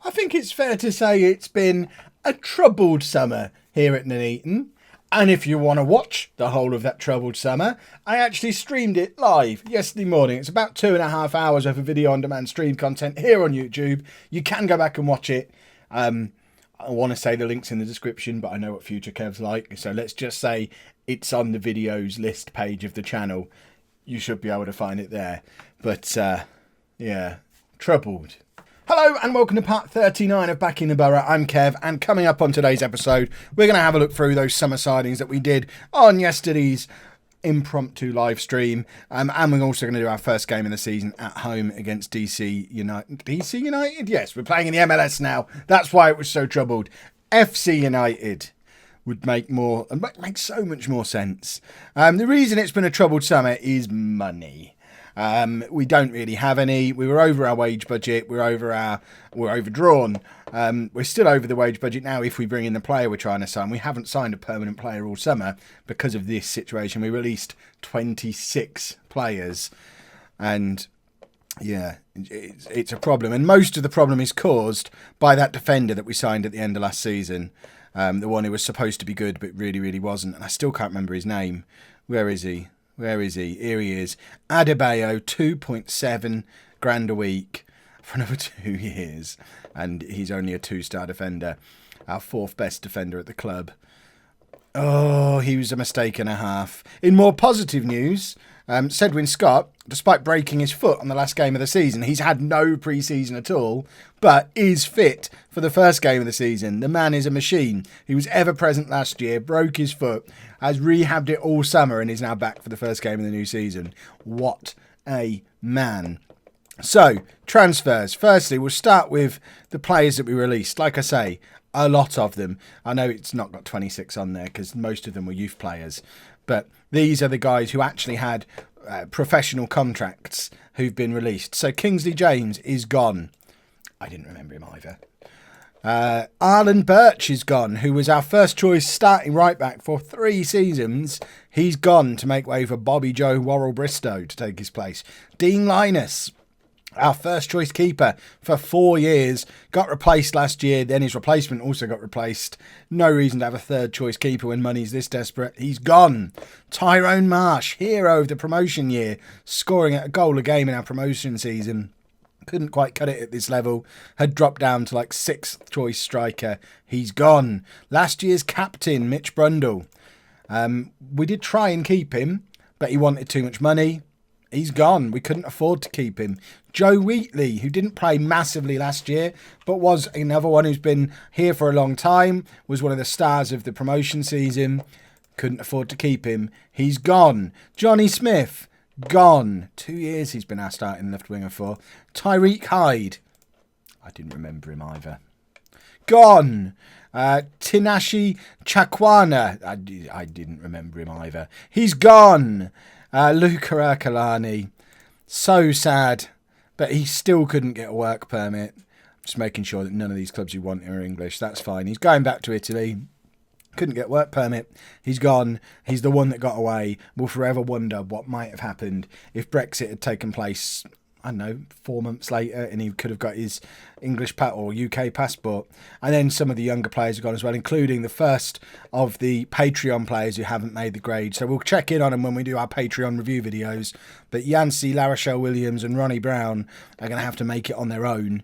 I think it's fair to say it's been a troubled summer here at Nuneaton. And if you want to watch the whole of that troubled summer, I actually streamed it live yesterday morning. It's about 2.5 hours worth of video on demand stream content here on YouTube. You can go back and watch it. I want to say the link's in the description, but I know what future Kev's like. So let's just say it's on the videos list page of the channel. You should be able to find it there. But yeah, troubled. Hello and welcome to part 39 of Backing the Boro. I'm Kev, and coming up on today's episode, we're going to have a look through those summer signings that we did on yesterday's impromptu live stream. And we're also going to do our first game of the season at home against DC United. DC United? Yes, we're playing in the MLS now. That's why it was so troubled. FC United would make so much more sense. The reason it's been a troubled summer is money. We don't really have any. We were over our wage budget. We're overdrawn. We're still over the wage budget now if we bring in the player we're trying to sign. We haven't signed a permanent player all summer because of this situation. We released 26 players, and yeah, it's a problem. And most of the problem is caused by that defender that we signed at the end of last season. The one who was supposed to be good but really, really wasn't. And I still can't remember his name. Where is he? Here he is. Adebayo, 2.7 grand a week for another 2 years. And he's only a 2-star defender. Our 4th best defender at the club. Oh, he was a mistake and a half. In more positive news, Sedwin Scott, despite breaking his foot on the last game of the season, he's had no pre-season at all, but is fit for the first game of the season. The man is a machine. He was ever present last year, broke his foot, has rehabbed it all summer, and is now back for the first game of the new season. What a man. So, transfers. Firstly, we'll start with the players that we released. Like I say, a lot of them. I know it's not got 26 on there because most of them were youth players. But these are the guys who actually had professional contracts who've been released. So Kingsley James is gone. I didn't remember him either. Arlen Birch is gone, who was our first choice starting right back for 3 seasons. He's gone to make way for Bobby Joe Worrell-Bristow to take his place. Dean Linus, our first choice keeper for 4 years, got replaced last year. Then his replacement also got replaced. No reason to have a 3rd choice keeper when money's this desperate. He's gone. Tyrone Marsh, hero of the promotion year, scoring a goal a game in our promotion season. Couldn't quite cut it at this level. Had dropped down to like 6th choice striker. He's gone. Last year's captain, Mitch Brundle. We did try and keep him, but he wanted too much money. He's gone. We couldn't afford to keep him. Joe Wheatley, who didn't play massively last year, but was another one who's been here for a long time, was one of the stars of the promotion season. Couldn't afford to keep him. He's gone. Johnny Smith, gone. 2 years he's been our starting left winger for. Tyreek Hyde, I didn't remember him either. Gone. Tinashi Chakwana, I didn't remember him either. He's gone. Luca Ercolani, so sad, but he still couldn't get a work permit. Just making sure that none of these clubs you want are English. That's fine. He's going back to Italy. Couldn't get work permit. He's gone. He's the one that got away. We'll forever wonder what might have happened if Brexit had taken place, I don't know, 4 months later, and he could have got his English or UK passport. And then some of the younger players have gone as well, including the first of the Patreon players who haven't made the grade. So we'll check in on them when we do our Patreon review videos. But Yancey, Larachelle Williams and Ronnie Brown are going to have to make it on their own.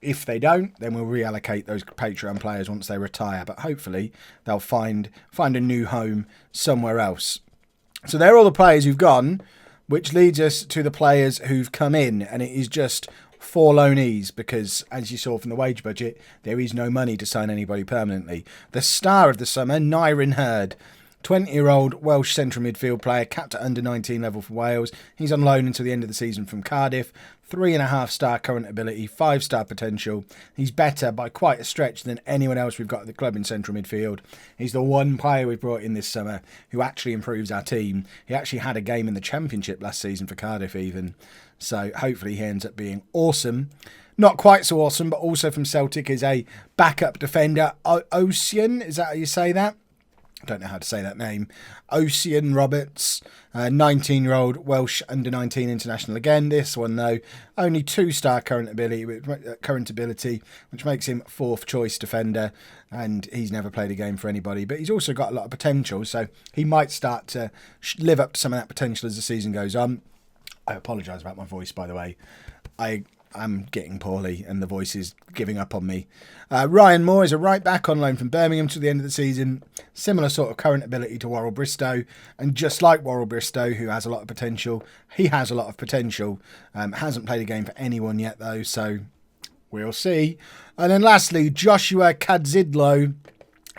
If they don't, then we'll reallocate those Patreon players once they retire. But hopefully they'll find a new home somewhere else. So they're all the players who've gone, which leads us to the players who've come in. And it is just 4 loanees because, as you saw from the wage budget, there is no money to sign anybody permanently. The star of the summer, Nyron Hurd, 20-year-old Welsh central midfield player, capped at under-19 level for Wales. He's on loan until the end of the season from Cardiff. 3.5-star current ability, 5-star potential. He's better by quite a stretch than anyone else we've got at the club in central midfield. He's the one player we've brought in this summer who actually improves our team. He actually had a game in the Championship last season for Cardiff even. So hopefully he ends up being awesome. Not quite so awesome, but also from Celtic is a backup defender. Ocean, is that how you say that? I don't know how to say that name. Ocean Roberts, 19-year-old Welsh under-19 international again. This one, though, only 2-star current ability, which makes him 4th choice defender, and he's never played a game for anybody. But he's also got a lot of potential, so he might start to live up to some of that potential as the season goes on. I apologise about my voice, by the way. I'm getting poorly and the voice is giving up on me. Ryan Moore is a right back on loan from Birmingham to the end of the season. Similar sort of current ability to Worrell Bristow. And just like Worrell Bristow, who has a lot of potential, he has a lot of potential. Hasn't played a game for anyone yet, though, so we'll see. And then lastly, Joshua Kadzidlo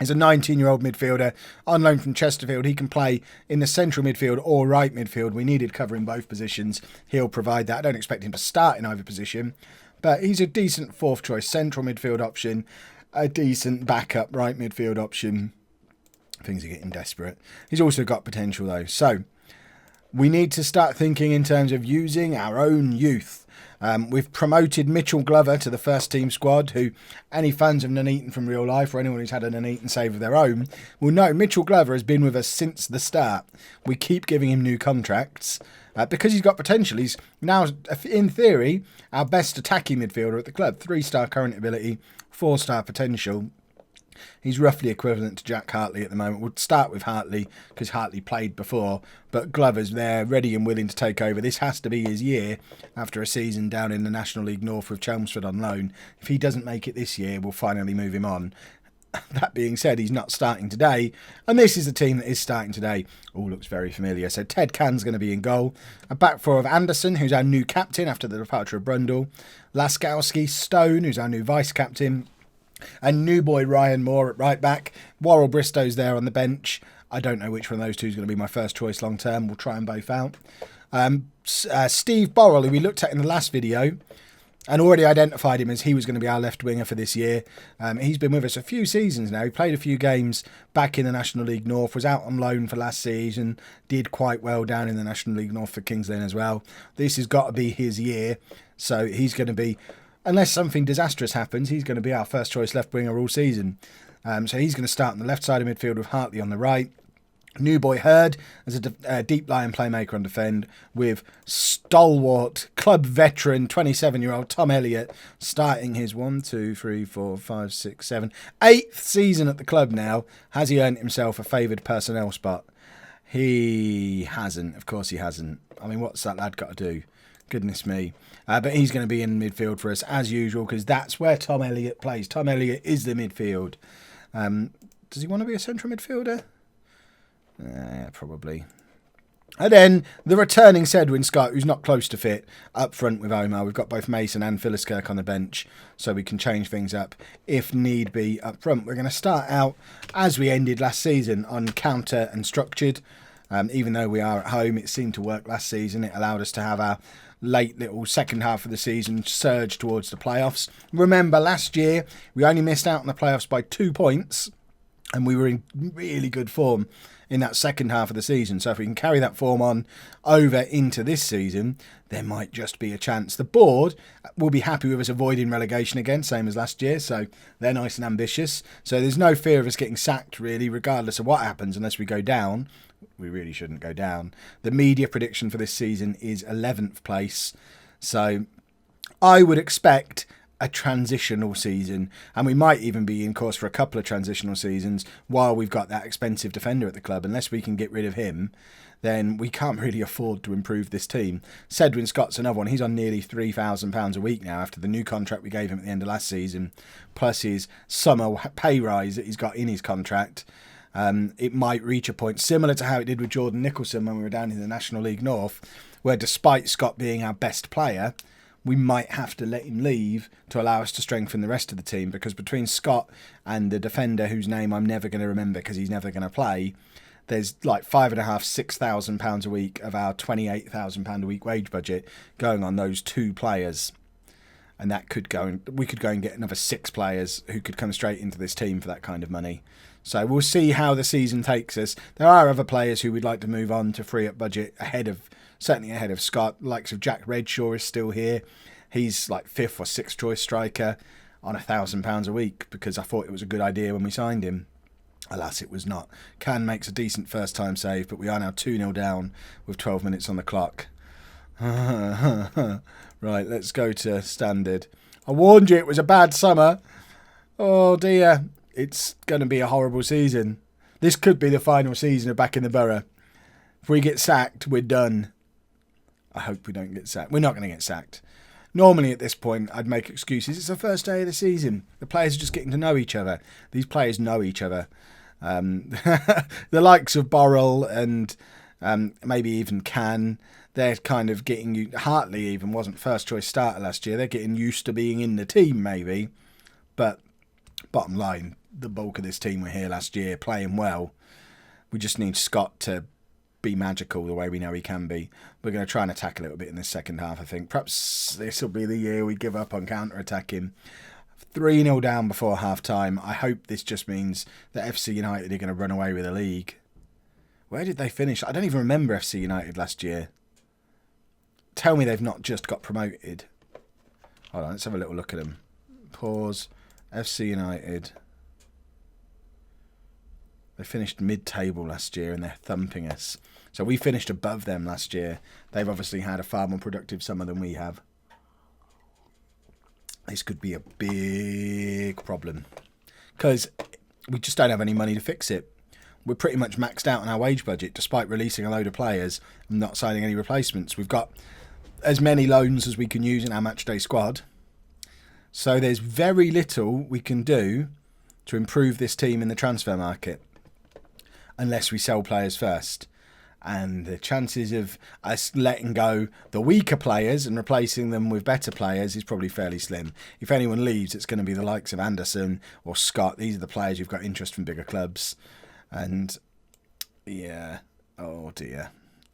is a 19-year-old midfielder on loan from Chesterfield. He can play in the central midfield or right midfield. We needed cover in both positions. He'll provide that. I don't expect him to start in either position, but he's a decent 4th choice central midfield option, a decent backup right midfield option. Things are getting desperate. He's also got potential, though. So we need to start thinking in terms of using our own youth. We've promoted Mitchell Glover to the first team squad, who any fans of Nuneaton from real life or anyone who's had a Nuneaton save of their own will know Mitchell Glover has been with us since the start. We keep giving him new contracts because he's got potential. He's now, in theory, our best attacking midfielder at the club. 3-star current ability, 4-star potential. He's roughly equivalent to Jack Hartley at the moment. We'll start with Hartley because Hartley played before, but Glover's there, ready and willing to take over. This has to be his year after a season down in the National League North with Chelmsford on loan. If he doesn't make it this year, we'll finally move him on. That being said, he's not starting today, and this is the team that is starting today. All looks very familiar. So Ted Can's going to be in goal. A back four of Anderson, who's our new captain after the departure of Brundle. Laskowski, Stone, who's our new vice-captain. And new boy Ryan Moore at right back. Worrell Bristow's there on the bench. I don't know which one of those two is going to be my first choice long term. We'll try them both out. Steve Borrell, who we looked at in the last video, and already identified him as he was going to be our left winger for this year. He's been with us a few seasons now. He played a few games back in the National League North, was out on loan for last season, did quite well down in the National League North for Kings Lynn as well. This has got to be his year, so he's going to be, unless something disastrous happens, he's going to be our first choice left winger all season. So he's going to start on the left side of midfield with Hartley on the right. New boy Hurd as a deep lying playmaker on defend, with stalwart club veteran 27-year-old Tom Elliott starting his 8th season at the club now. Has he earned himself a favoured personnel spot? He hasn't. Of course he hasn't. I mean, what's that lad got to do? Goodness me. But he's going to be in midfield for us as usual because that's where Tom Elliott plays. Tom Elliott is the midfield. Does he want to be a central midfielder? Probably. And then the returning Sedwin Scott, who's not close to fit, up front with Omar. We've got both Mason and Phyllis Kirk on the bench, so we can change things up if need be up front. We're going to start out as we ended last season on counter and structured. Even though we are at home, it seemed to work last season. It allowed us to have our late little second half of the season surge towards the playoffs. Remember, last year, we only missed out on the playoffs by 2 points, and we were in really good form in that second half of the season. So if we can carry that form on over into this season, there might just be a chance. The board will be happy with us avoiding relegation again, same as last year, so they're nice and ambitious. So there's no fear of us getting sacked, really, regardless of what happens, unless we go down. We really shouldn't go down. The media prediction for this season is 11th place. So I would expect a transitional season, and we might even be in course for a couple of transitional seasons while we've got that expensive defender at the club. Unless we can get rid of him, then we can't really afford to improve this team. Sedwin Scott's another one. He's on nearly £3,000 a week now after the new contract we gave him at the end of last season, plus his summer pay rise that he's got in his contract. It might reach a point similar to how it did with Jordan Nicholson when we were down in the National League North, where despite Scott being our best player, we might have to let him leave to allow us to strengthen the rest of the team, because between Scott and the defender whose name I'm never going to remember because he's never going to play, there's like £5,500–6,000 a week of our £28,000 a week wage budget going on those two players. And that could go, and we could go and get another 6 players who could come straight into this team for that kind of money. So we'll see how the season takes us. There are other players who we'd like to move on to free up budget certainly ahead of Scott. The likes of Jack Redshaw is still here. He's like 5th or 6th choice striker on £1,000 a week because I thought it was a good idea when we signed him. Alas, it was not. Can makes a decent first-time save, but we are now 2-0 down with 12 minutes on the clock. Right, let's go to standard. I warned you it was a bad summer. Oh dear, it's going to be a horrible season. This could be the final season of Backing the Boro. If we get sacked, we're done. I hope we don't get sacked. We're not going to get sacked. Normally at this point, I'd make excuses. It's the first day of the season. The players are just getting to know each other. These players know each other. The likes of Borrell and maybe even Can, they're kind of getting... Hartley even wasn't first choice starter last year. They're getting used to being in the team maybe. But bottom line, the bulk of this team were here last year playing well. We just need Scott to be magical the way we know he can be. We're going to try and attack a little bit in this second half, I think. Perhaps this will be the year we give up on counter-attacking. 3-0 down before half-time. I hope this just means that FC United are going to run away with the league. Where did they finish? I don't even remember FC United last year. Tell me they've not just got promoted. Hold on, let's have a little look at them. Pause. FC United. They finished mid-table last year and they're thumping us. So we finished above them last year. They've obviously had a far more productive summer than we have. This could be a big problem. Because we just don't have any money to fix it. We're pretty much maxed out on our wage budget despite releasing a load of players and not signing any replacements. We've got as many loans as we can use in our matchday squad. So there's very little we can do to improve this team in the transfer market. Unless we sell players first. And the chances of us letting go the weaker players and replacing them with better players is probably fairly slim. If anyone leaves, it's going to be the likes of Anderson or Scott. These are the players who've got interest from bigger clubs. And, yeah, oh dear.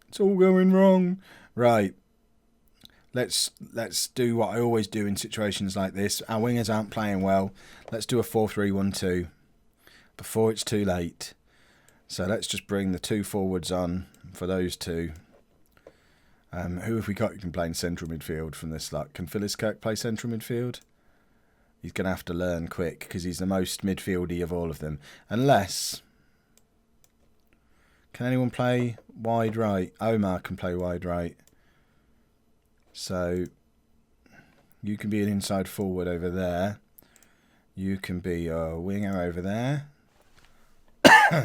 It's all going wrong. Right. Let's do what I always do in situations like this. Our wingers aren't playing well. Let's do a 4-3-1-2 before it's too late. So let's just bring the two forwards on for those two. Who have we got who can play in central midfield from this lot? Can Phyllis Kirk play central midfield? He's going to have to learn quick because he's the most midfieldy of all of them. Unless... Can anyone play wide right? Omar can play wide right. So you can be an inside forward over there. You can be a winger over there.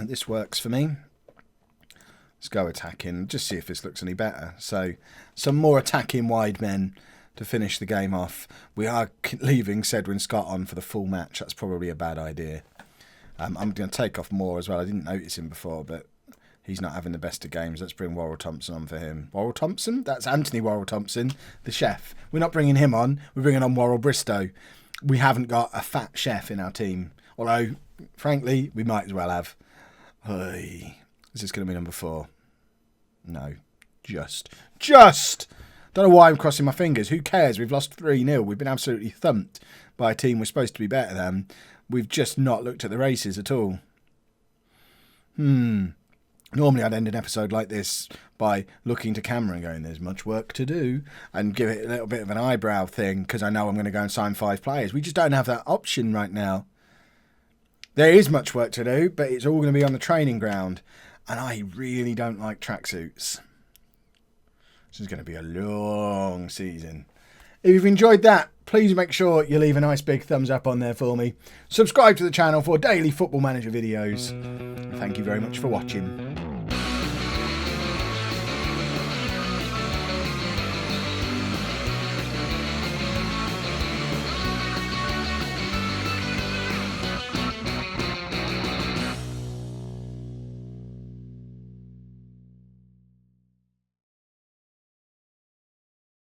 This works for me. Let's go attacking. Just see if this looks any better. So some more attacking wide men to finish the game off. We are leaving Cedwyn Scott on for the full match. That's probably a bad idea. I'm going to take off Moore as well. I didn't notice him before, but he's not having the best of games. Let's bring Worrell Thompson on for him. Worrell Thompson? That's Anthony Worrell Thompson, the chef. We're not bringing him on. We're bringing on Worrell Bristow. We haven't got a fat chef in our team. Although, frankly, we might as well have. Hey, is this going to be number 4? No. Just. Don't know why I'm crossing my fingers. Who cares? We've lost 3-0. We've been absolutely thumped by a team we're supposed to be better than. We've just not looked at the races at all. Normally I'd end an episode like this by looking to camera and going, there's much work to do, and give it a little bit of an eyebrow thing because I know I'm going to go and sign 5 players. We just don't have that option right now. There is much work to do, but it's all going to be on the training ground. And I really don't like tracksuits. This is going to be a long season. If you've enjoyed that, please make sure you leave a nice big thumbs up on there for me. Subscribe to the channel for daily Football Manager videos. Thank you very much for watching.